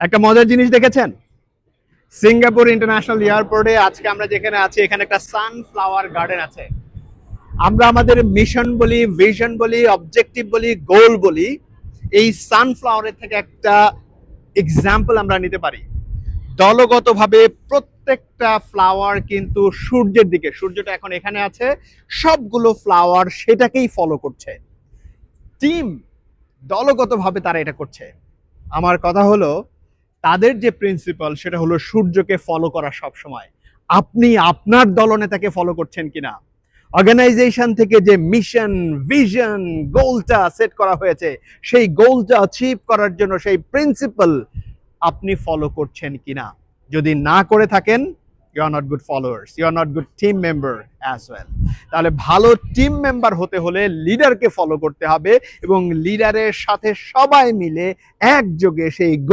একটা মজার জিনিস দেখেছেন? সিঙ্গাপুর ইন্টারন্যাশনাল এয়ারপোর্টে আজকে আমরা যেখানে আছি এখানে একটা সানফ্লাওয়ার গার্ডেন আছে। আমরা আমাদের মিশন বলি, ভিশন বলি, অবজেক্টিভ বলি, গোল বলি, এই সানফ্লাওয়ারের থেকে একটা এক্সাম্পল আমরা নিতে পারি। দলগতভাবে প্রত্যেকটা ফ্লাওয়ার কিন্তু সূর্যের দিকে, সূর্যটা এখন এখানে আছে, সবগুলো ফ্লাওয়ার সেটাকেই ফলো করছে। টিম দলগতভাবে তারা এটা করছে। আমার কথা হলো তাদের যে প্রিন্সিপাল সেটা হলো সূর্যকে ফলো করা সব সময়। আপনি আপনার দলনেতাকে ফলো করছেন কিনা? অর্গানাইজেশন থেকে যে মিশন, ভিশন, গোলটা সেট করা হয়েছে সেই গোলটা অ্যাচিভ করার জন্য সেই প্রিন্সিপাল আপনি ফলো করছেন কিনা? যদি না করে থাকেন, you are not good followers, you are not good team member as well. তাহলে ভালো টিম মেম্বার হতে হলে লিডারকে ফলো করতে হবে এবং লিডারের সাথে সবাই মিলে একযোগে সেই গোল